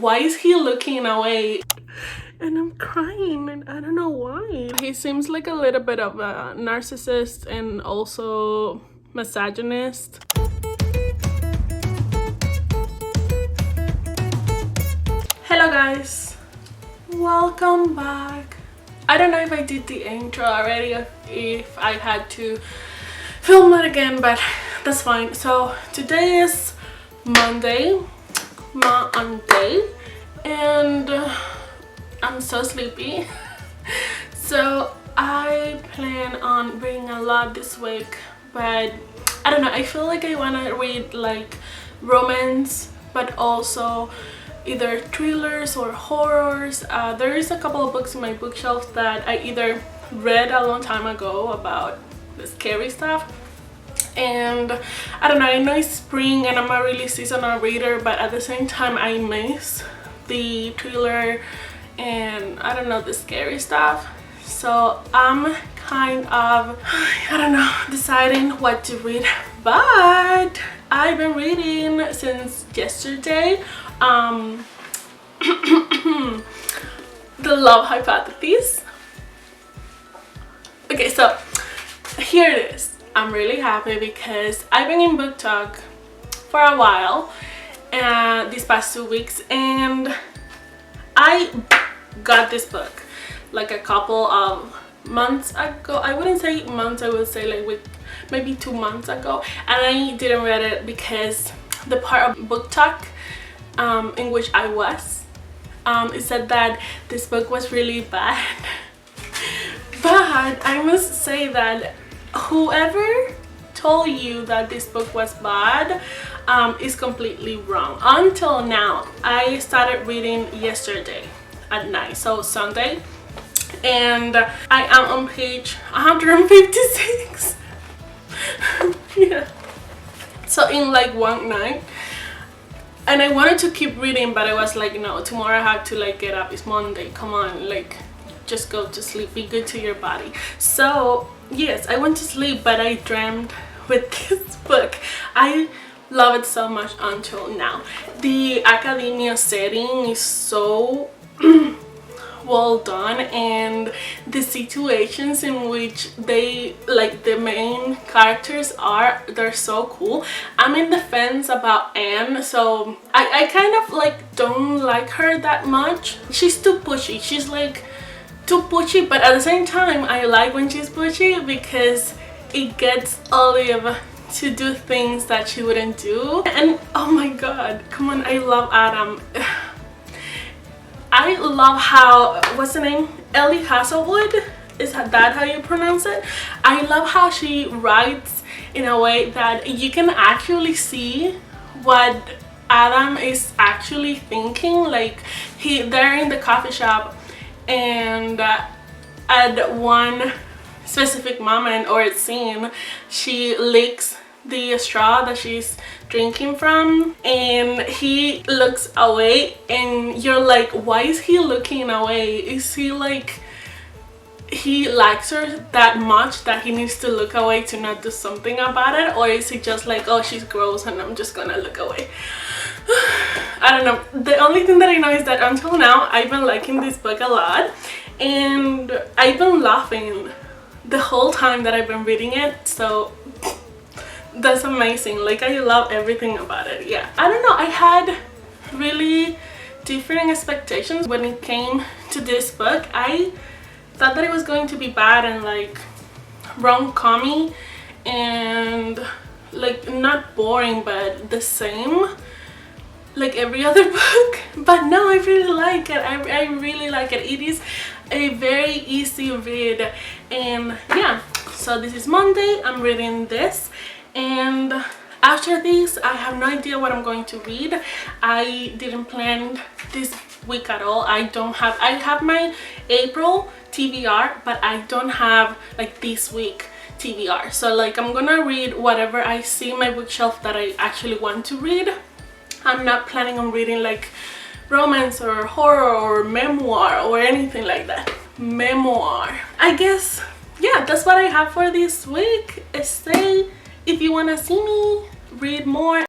why is he looking away? And I'm crying and I don't know why. He seems like a little bit of a narcissist and also misogynist. Hello guys, welcome back. I don't know if I did the intro already, if I had to film it again, but that's fine. So today is Monday, and I'm so sleepy. So I plan on reading a lot this week, but I don't know, I feel like I want to read like romance, but also either thrillers or horrors. There is a couple of books in my bookshelf that I either read a long time ago about the scary stuff, and I don't know, I know it's spring and I'm a really seasonal reader, but at the same time I miss the thriller and I don't know, the scary stuff. So I'm kind of, I don't know, deciding what to read, but I've been reading since yesterday The Love Hypothesis. Okay, so here it is. I'm really happy because I've been in book talk for a while these past 2 weeks, and I got this book like a couple of months ago. I wouldn't say months, I would say like maybe 2 months ago, and I didn't read it because the part of book talk in which I was, it said that this book was really bad. But I must say that whoever told you that this book was bad is completely wrong. Until now, I started reading yesterday at night, so Sunday, and I am on page 156. Yeah, so in like one night. And I wanted to keep reading, but I was like, no, tomorrow I have to like get up, it's Monday, come on, like just go to sleep, be good to your body. So yes, I went to sleep, but I dreamed with this book. I love it so much until now. The academia setting is so well done, and the situations in which they, like the main characters are, they're so cool. I'm in the fence about Anne, so I kind of like don't like her that much. She's too pushy, she's like too pushy, but at the same time I like when she's pushy because it gets Olive to do things that she wouldn't do. And oh my god, come on, I love Adam. I love how, what's the name? Ellie Hazelwood? Is that how you pronounce it? I love how she writes in a way that you can actually see what Adam is actually thinking. Like they're in the coffee shop, and at one specific moment or scene, she licks the straw that she's drinking from, and he looks away, and you're like, why is he looking away? Is he like, he likes her that much that he needs to look away to not do something about it, or is he just like, oh, she's gross and I'm just gonna look away? I don't know. The only thing that I know is that until now I've been liking this book a lot, and I've been laughing the whole time that I've been reading it, so that's amazing. Like, I love everything about it. Yeah, I don't know, I had really different expectations when it came to this book. I thought that it was going to be bad and like rom-commy and like not boring, but the same like every other book. But no, I really like it. I really like it. It is a very easy read, and yeah, so this is Monday, I'm reading this, and after this I have no idea what I'm going to read. I didn't plan this week at all. I have my April TBR, but I don't have like this week TBR. So like I'm gonna read whatever I see in my bookshelf that I actually want to read. I'm not planning on reading like romance or horror or memoir or anything like that. Memoir, I guess. Yeah, that's what I have for this week. Stay if you want to see me read more.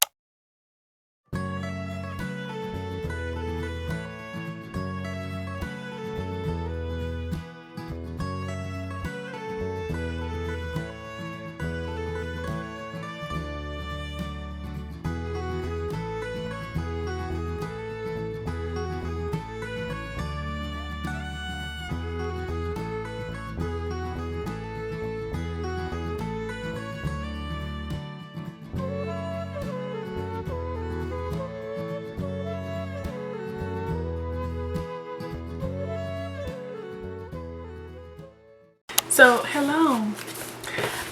So, hello.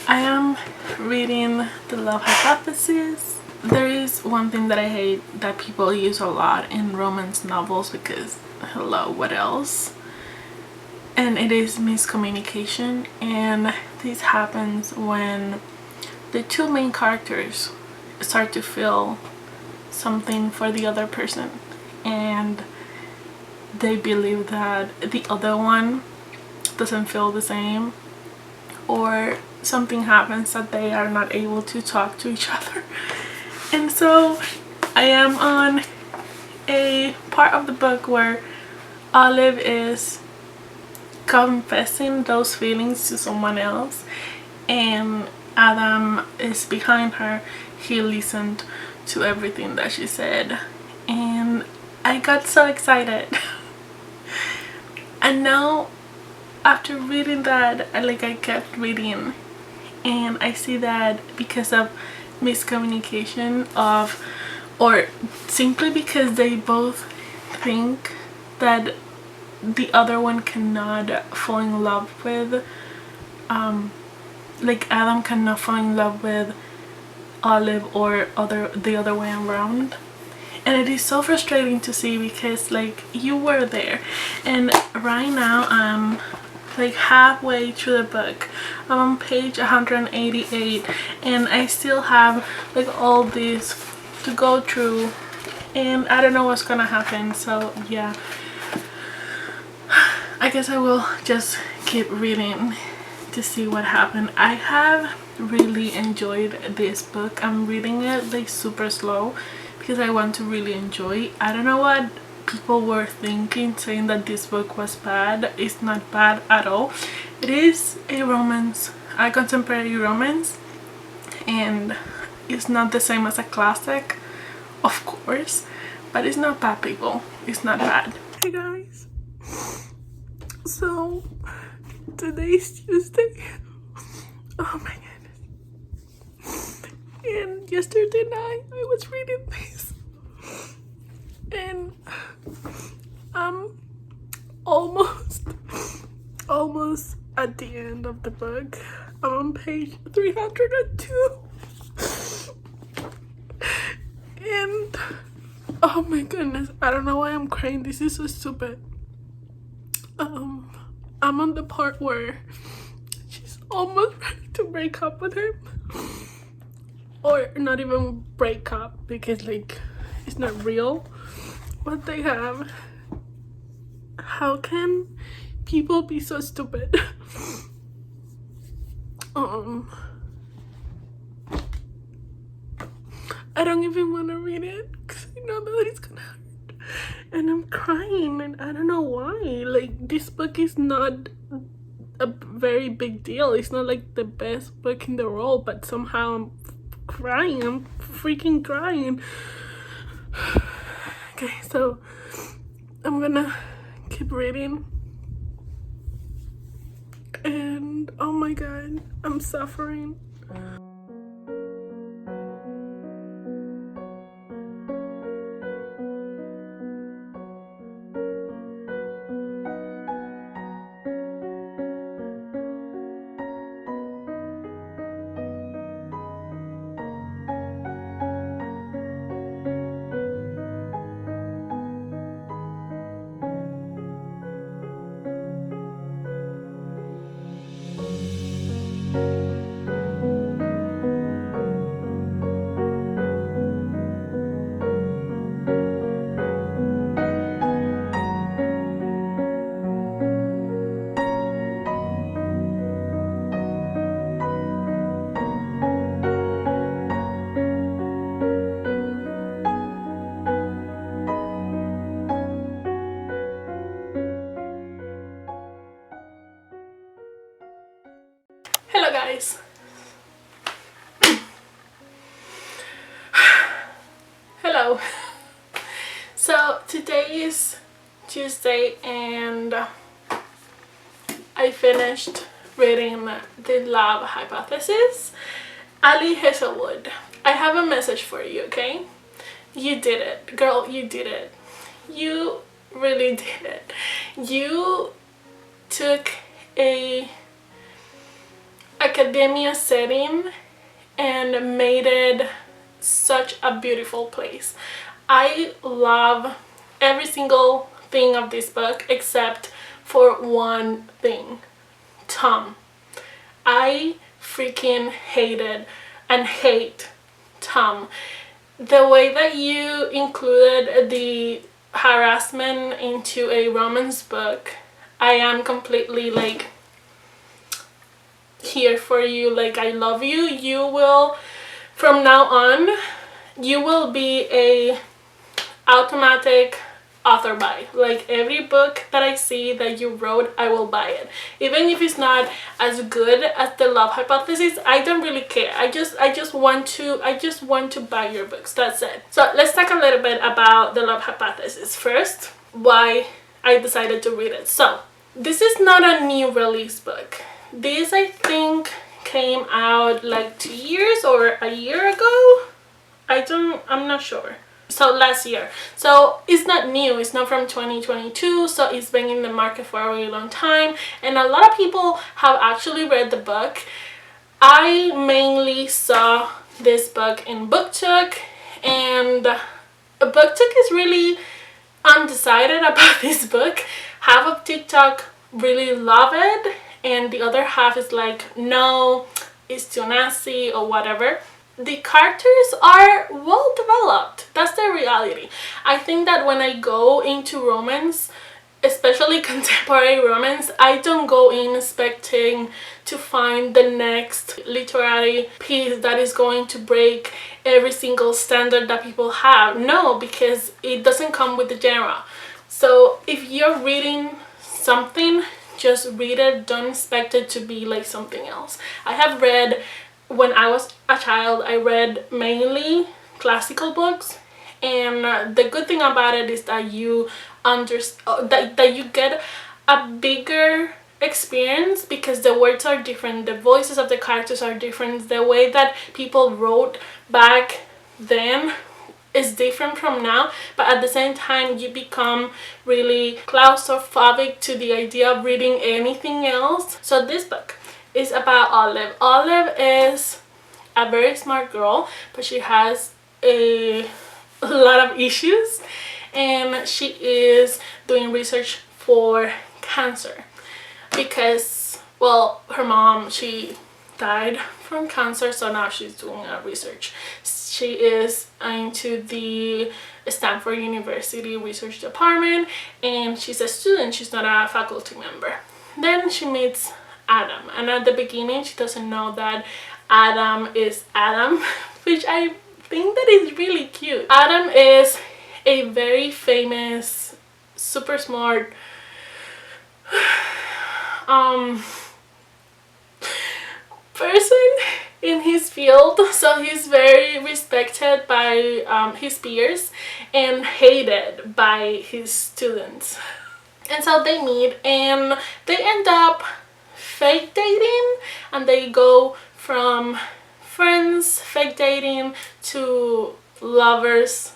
I am reading The Love Hypothesis. There is one thing that I hate that people use a lot in romance novels because, hello, what else? And it is miscommunication, and this happens when the two main characters start to feel something for the other person and they believe that the other one doesn't feel the same, or something happens that they are not able to talk to each other. And so I am on a part of the book where Olive is confessing those feelings to someone else and Adam is behind her. He listened to everything that she said and I got so excited. And now after reading that, I kept reading and I see that because of miscommunication of, or simply because they both think that the other one cannot fall in love with, Adam cannot fall in love with Olive or the other way around. And it is so frustrating to see because you were there, and right now I'm halfway through the book. I'm on page 188 and I still have all this to go through and I don't know what's gonna happen. So yeah, I guess I will just keep reading to see what happened. I have really enjoyed this book. I'm reading it super slow because I want to really enjoy. I don't know what people were thinking saying that this book was bad. It's not bad at all. It is a romance, a contemporary romance, and it's not the same as a classic, of course, but it's not bad, people. It's not bad. Hey guys, so today's Tuesday. Oh my goodness. And yesterday night I was reading this and I'm almost at the end of the book. I'm on page 302 and oh my goodness, I don't know why I'm crying. This is so stupid. I'm on the part where she's almost ready to break up with him, or not even break up because it's not real what they have. How can people be so stupid? I don't even want to read it because I know that it's gonna hurt and I'm crying and I don't know why. This book is not a very big deal. It's not the best book in the world, but somehow I'm crying. I'm freaking crying. Okay, so I'm gonna keep reading and oh my god, I'm suffering. Hello guys. Hello. So today is Tuesday and I finished reading The Love Hypothesis. Ali Hazelwood, I have a message for you, okay? You did it, girl. You did it. You really did it. You took a academia setting and made it such a beautiful place. I love every single thing of this book except for one thing: Tom. I freaking hated and hate Tom. The way that you included the harassment into a romance book, I am completely like here for you. Like, I love you. You will, from now on, you will be a automatic author buy. Like, every book that I see that you wrote, I will buy it, even if it's not as good as The Love Hypothesis. I don't really care. I just want to buy your books. That's it. So let's talk a little bit about The Love Hypothesis first, why I decided to read it. So this is not a new release book. This, I think, came out like 2 years or a year ago. I'm not sure. So last year. So it's not new. It's not from 2022. So it's been in the market for a really long time. And a lot of people have actually read the book. I mainly saw this book in BookTok. And BookTok is really undecided about this book. Half of TikTok really love it, and the other half is like, no, it's too nasty or whatever. The characters are well developed. That's the reality. I think that when I go into romance, especially contemporary romance, I don't go in expecting to find the next literary piece that is going to break every single standard that people have. No, because it doesn't come with the genre. So if you're reading something, just read it. Don't expect it to be like something else. I have read, when I was a child, I read mainly classical books, and the good thing about it is that you that you get a bigger experience, because the words are different, the voices of the characters are different, the way that people wrote back then is different from now, but at the same time you become really claustrophobic to the idea of reading anything else. So this book is about Olive. Olive is a very smart girl, but she has a lot of issues, and she is doing research for cancer because, well, her mom, she died from cancer, so now she's doing research. She is into the Stanford University research department, and she's a student. She's not a faculty member. Then she meets Adam, and at the beginning she doesn't know that Adam is Adam, which I think that is really cute. Adam is a very famous, super smart person in his field, so he's very respected by his peers and hated by his students. And so they meet and they end up fake dating, and they go from friends, fake dating, to lovers,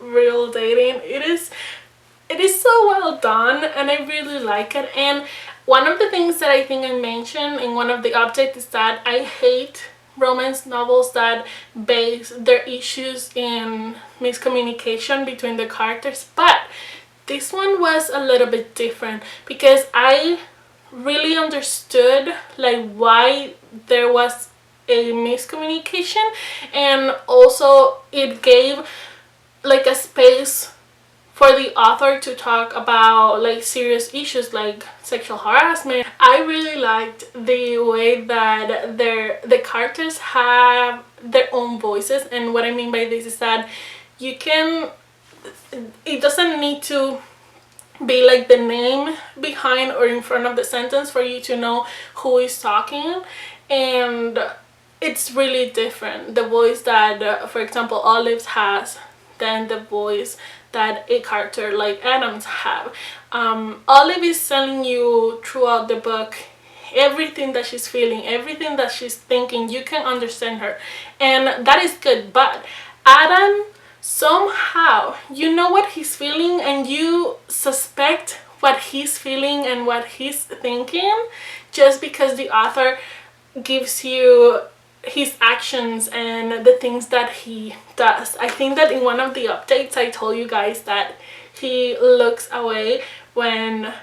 real dating. It is so well done, and I really like it. And one of the things that I think I mentioned in one of the updates is that I hate romance novels that base their issues in miscommunication between the characters, but this one was a little bit different because I really understood like why there was a miscommunication, and also it gave like a space for the author to talk about like serious issues like sexual harassment. I really liked the way that the characters have their own voices, and what I mean by this is that you can, it doesn't need to be like the name behind or in front of the sentence for you to know who is talking, and it's really different, the voice that for example Olive has than the voice that a character like Adams have. Olive is telling you throughout the book everything that she's feeling, everything that she's thinking. You can understand her, and that is good. But Adam, somehow you know what he's feeling, and you suspect what he's feeling and what he's thinking just because the author gives you his actions and the things that he does. I think that in one of the updates I told you guys that he looks away when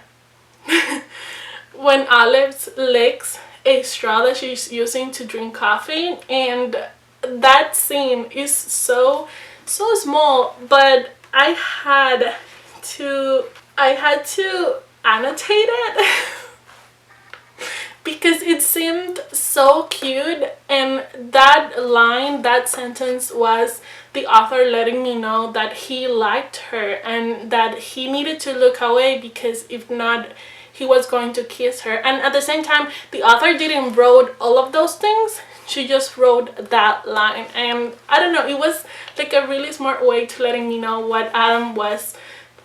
when Olive licks a straw that she's using to drink coffee, and that scene is so small, but I had to annotate it because it seemed so cute, and that line, that sentence was the author letting me know that he liked her and that he needed to look away because if not he was going to kiss her. And at the same time, the author didn't wrote all of those things, she just wrote that line. And I don't know, it was like a really smart way to letting me know what Adam was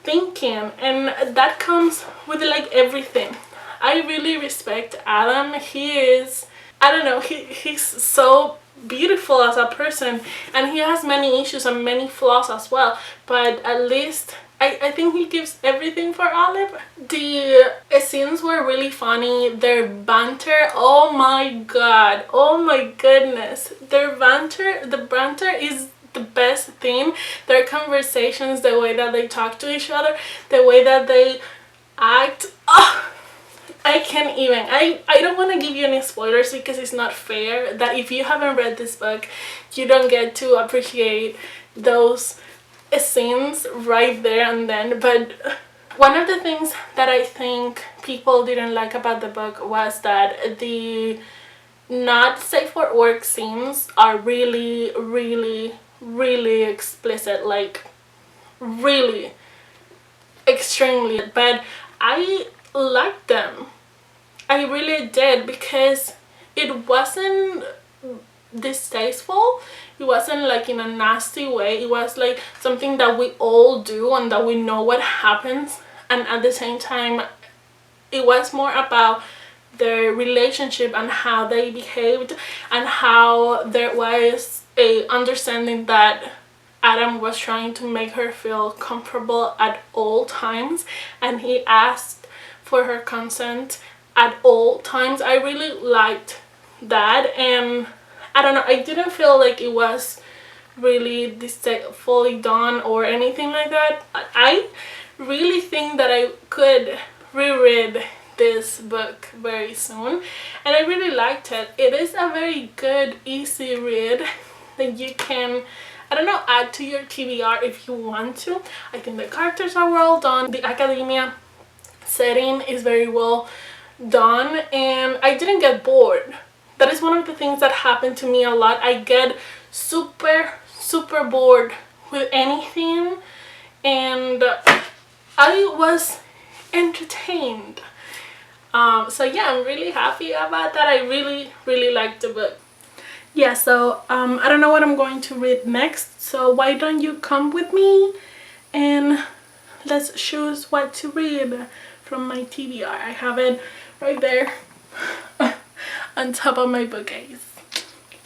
thinking, and that comes with like everything. I really respect Adam. He is, I don't know, he's so beautiful as a person, and he has many issues and many flaws as well, but at least I think he gives everything for Olive. The scenes were really funny. Their banter, oh my god, oh my goodness, their banter, the banter is the best thing. Their conversations, the way that they talk to each other, the way that they act, oh, I can't even. I don't want to give you any spoilers because it's not fair that if you haven't read this book, you don't get to appreciate those scenes right there and then. But one of the things that I think people didn't like about the book was that the not safe for work scenes are really explicit, like really extremely, but I liked them. I really did, because it wasn't distasteful. It wasn't like in a nasty way. It was like something that we all do and that we know what happens, and at the same time it was more about their relationship and how they behaved, and how there was a understanding that Adam was trying to make her feel comfortable at all times, and he asked for her consent at all times. I really liked that, and I don't know, I didn't feel like it was really deceitfully done or anything like that. I really think that I could reread this book very soon, and I really liked it. It is a very good, easy read that you can, I don't know, add to your TBR if you want to. I think the characters are well done. The academia setting is very well done, and I didn't get bored. That is one of the things that happened to me a lot. I get super bored with anything, and I was entertained. So yeah, I'm really happy about that. I really liked the book. Yeah, so I don't know what I'm going to read next, so why don't you come with me and let's choose what to read from my TBR. I have it right there on top of my bookcase.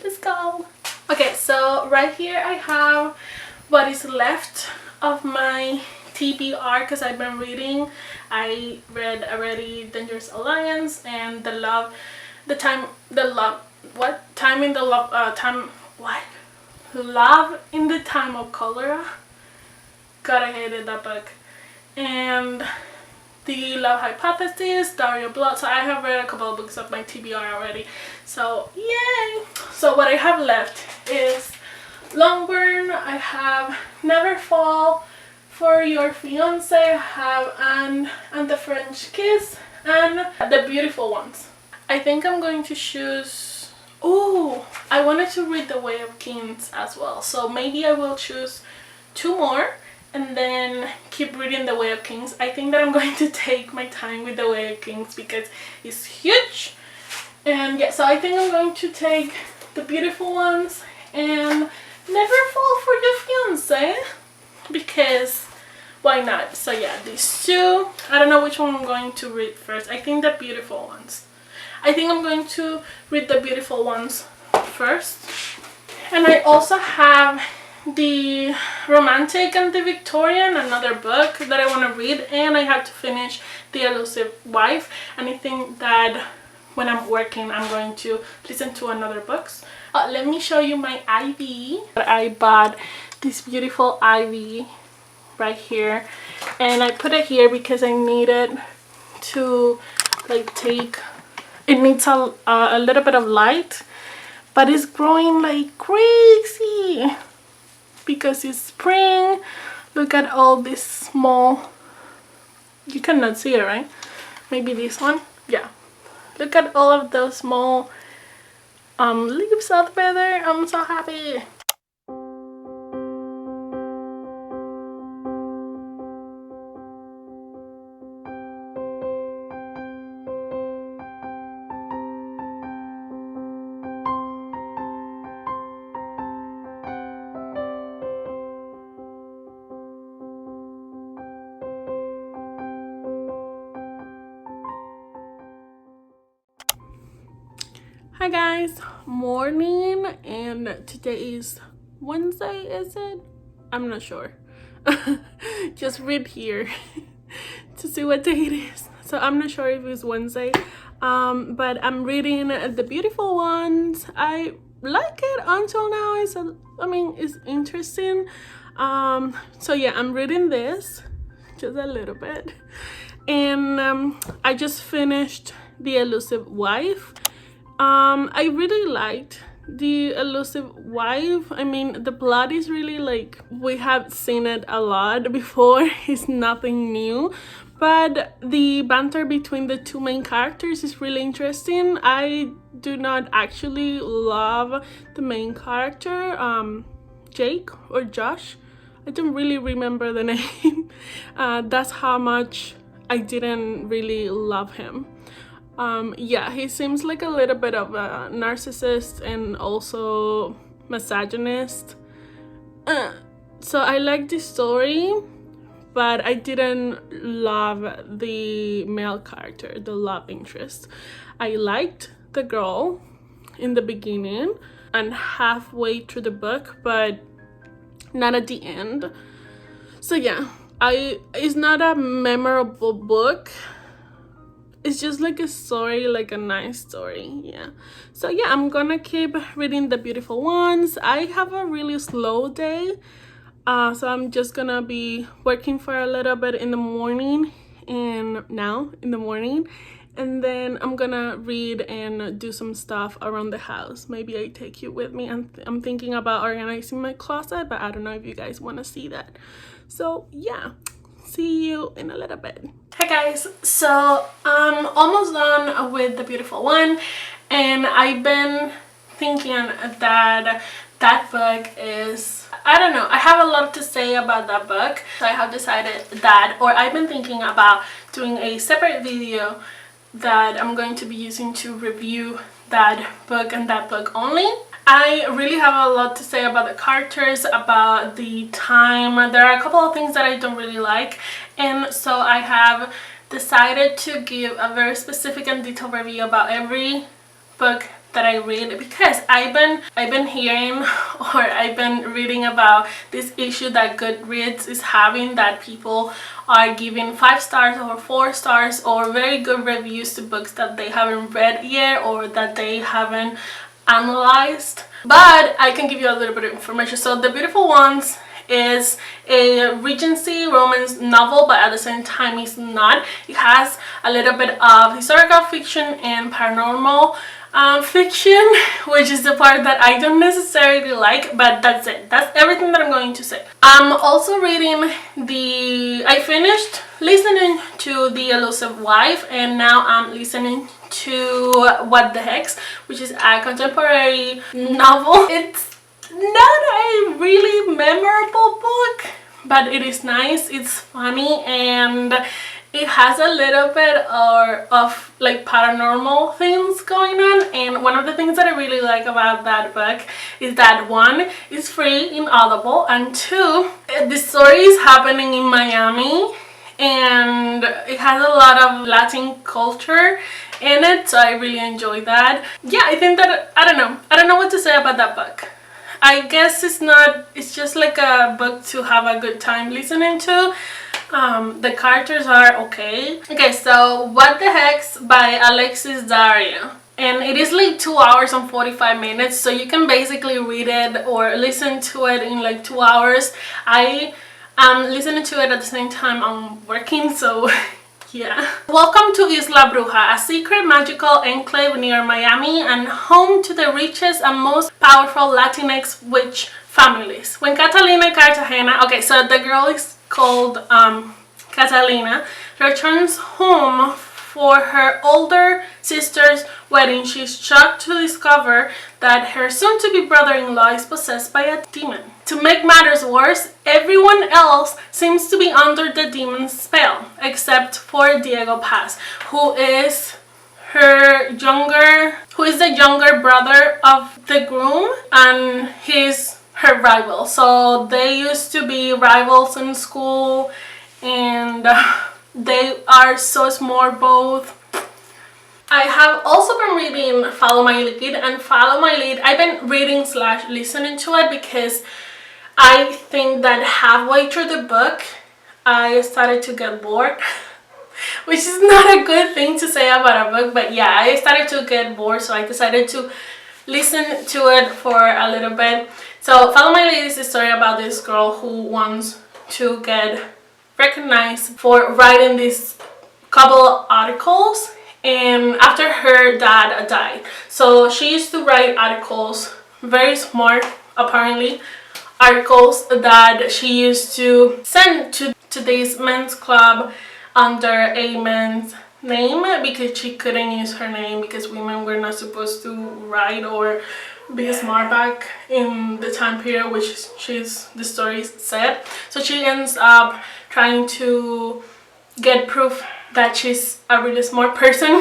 Let's go. Okay, so right here I have what is left of my TBR, because I've been reading. I read already Dangerous Alliance and Love in the Time of Cholera. God, I hated that book. And The Love Hypothesis, Daria Blood. So I have read a couple of books of my TBR already. So yay! So what I have left is Longburn. I have Never Fall for Your Fiance. I have Anne and the French Kiss and The Beautiful Ones. I think I'm going to choose... Oh, I wanted to read The Way of Kings as well. So maybe I will choose 2 more and then keep reading The Way of Kings. I think that I'm going to take my time with The Way of Kings because it's huge. And yeah, so I think I'm going to take The Beautiful Ones and Never Fall for Your Fiance, because why not? So yeah, these 2. I don't know which one I'm going to read first. I think The Beautiful Ones. I think I'm going to read The Beautiful Ones first. And I also have The Romantic and the Victorian, another book that I want to read, and I have to finish The Elusive Wife. And I think that when I'm working, I'm going to listen to another books. Let me show you my Ivy. I bought this beautiful Ivy right here, and I put it here because I needed to like take, it needs a little bit of light, but it's growing like crazy because it's spring. Look at all this small, you cannot see it, right? Maybe this one, yeah. Look at all of those small leaves out there. I'm so happy. Hi guys, morning, and today is Wednesday, is it? I'm not sure. Just read here to see what day it is. So I'm not sure if it's Wednesday, but I'm reading The Beautiful Ones. I like it until now. It's interesting. So yeah, I'm reading this just a little bit, and I just finished The Elusive Wife. I really liked The Elusive Wife. I mean, the plot is really like, we have seen it a lot before. It's nothing new, but the banter between the two main characters is really interesting. I do not actually love the main character, Jake or Josh. I don't really remember the name. That's how much I didn't really love him. Yeah, he seems like a little bit of a narcissist and also misogynist. So I like the story, but I didn't love the male character, the love interest. I liked the girl in the beginning and halfway through the book, but not at the end. So yeah, it's not a memorable book. It's just like a story, like a nice story, yeah. So yeah, I'm gonna keep reading The Beautiful Ones. I have a really slow day, so I'm just gonna be working for a little bit in the morning, and now in the morning, and then I'm gonna read and do some stuff around the house. Maybe I take you with me. I'm thinking about organizing my closet, but I don't know if you guys want to see that. So yeah, see you in a little bit. Hi guys, so I'm almost done with The Beautiful One, and I've been thinking that that book is, I don't know, I have a lot to say about that book. So I have decided that, or I've been thinking about doing a separate video that I'm going to be using to review that book and that book only. I really have a lot to say about the characters, about the time. There are a couple of things that I don't really like, and so I have decided to give a very specific and detailed review about every book that I read, because I've been hearing or I've been reading about this issue that Goodreads is having, that people are giving 5 stars or 4 stars or very good reviews to books that they haven't read yet or that they haven't analyzed. But I can give you a little bit of information. So The Beautiful Ones is a Regency romance novel, but at the same time it's not. It has a little bit of historical fiction and paranormal fiction, which is the part that I don't necessarily like, but that's it. That's everything that I'm going to say. I'm also reading I finished listening to The Elusive Wife, and now I'm listening to What the Hex, which is a contemporary novel. It's not a really memorable book, but it is nice, it's funny, and it has a little bit of like paranormal things going on. And one of the things that I really like about that book is that, one, it's free in Audible, and two, the story is happening in Miami, and it has a lot of Latin culture in it, so I really enjoy that. Yeah, I think that, I don't know what to say about that book. I guess it's just like a book to have a good time listening to. The characters are okay. Okay, so What the Hex by Alexis Daria. And it is like 2 hours and 45 minutes, so you can basically read it or listen to it in like 2 hours. I am listening to it at the same time I'm working, so yeah. Welcome to Isla Bruja, a secret magical enclave near Miami and home to the richest and most powerful Latinx witch families. When Catalina Cartagena, okay, so the girl is called Catalina, returns home for her older sister's wedding, she's shocked to discover that her soon-to-be brother-in-law is possessed by a demon. To make matters worse, everyone else seems to be under the demon's spell, except for Diego Paz, who is the younger brother of the groom, and he's her rival. So they used to be rivals in school, and they are so smart both. I have also been reading Follow My Lead, and Follow My Lead, I've been reading / listening to it because I think that halfway through the book I started to get bored, which is not a good thing to say about a book, but yeah, I started to get bored, so I decided to listen to it for a little bit. So Follow My Lead is a story about this girl who wants to get recognized for writing these couple articles, and after her dad died. So she used to write articles, very smart apparently, articles that she used to send to this men's club under a man's name, because she couldn't use her name because women were not supposed to write or be smart back in the time period which the story said. So she ends up trying to get proof that she's a really smart person,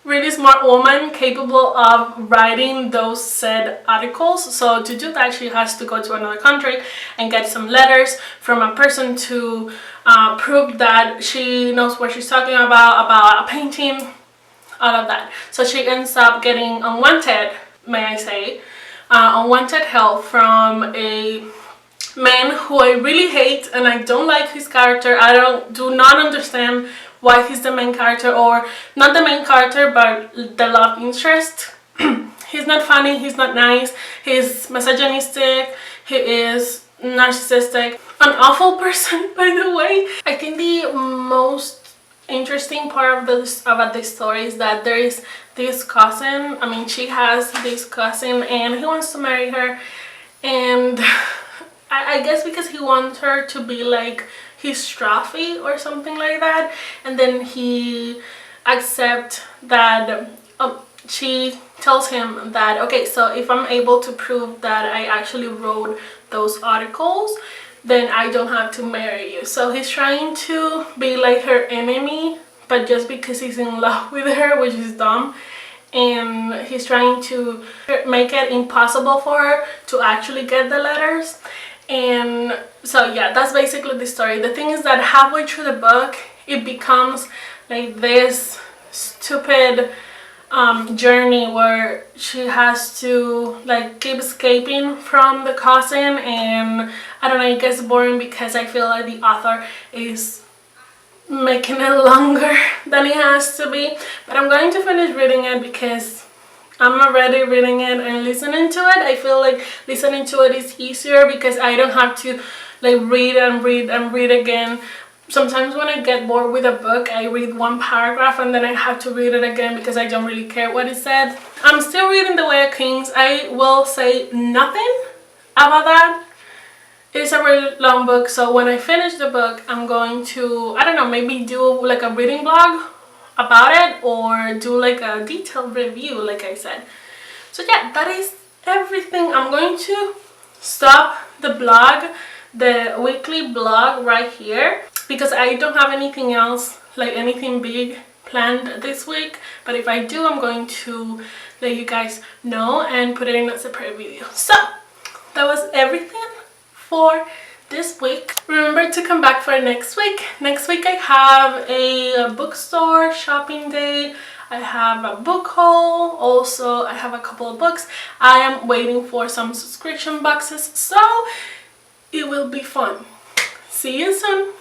really smart woman capable of writing those said articles. So to do that, she has to go to another country and get some letters from a person to prove that she knows what she's talking about a painting, all of that. So she ends up getting unwanted, may I say, unwanted help from a man who I really hate, and I don't like his character. I do not understand why he's the main character, or not the main character but the love interest. He's not funny, he's not nice, he's misogynistic, he is narcissistic, an awful person by the way. I think the most interesting part of this about this story is that there is this cousin. I mean, she has this cousin and he wants to marry her, and I guess because he wants her to be like his trophy or something like that, and then he accepts that she tells him that, okay, so if I'm able to prove that I actually wrote those articles, then I don't have to marry you. So he's trying to be like her enemy, but just because he's in love with her, which is dumb. And he's trying to make it impossible for her to actually get the letters. And so yeah, that's basically the story. The thing is that halfway through the book it becomes like this stupid journey where she has to like keep escaping from the cousin, and I don't know, it gets boring because I feel like the author is making it longer than it has to be. But I'm going to finish reading it because I'm already reading it and listening to it. I feel like listening to it is easier because I don't have to like read and read and read again. Sometimes when I get bored with a book, I read one paragraph and then I have to read it again because I don't really care what it said. I'm still reading The Way of Kings. I will say nothing about that. It's a really long book, so when I finish the book, I'm going to, I don't know, maybe do like a reading blog about it or do like a detailed review like I said. So yeah, that is everything. I'm going to stop the blog, the weekly blog right here, because I don't have anything else, like anything big planned this week. But if I do, I'm going to let you guys know and put it in a separate video. So that was everything for this week. Remember to come back for next week. Next week I have a bookstore shopping day. I have a book haul. Also, I have a couple of books. I am waiting for some subscription boxes, so it will be fun. See you soon.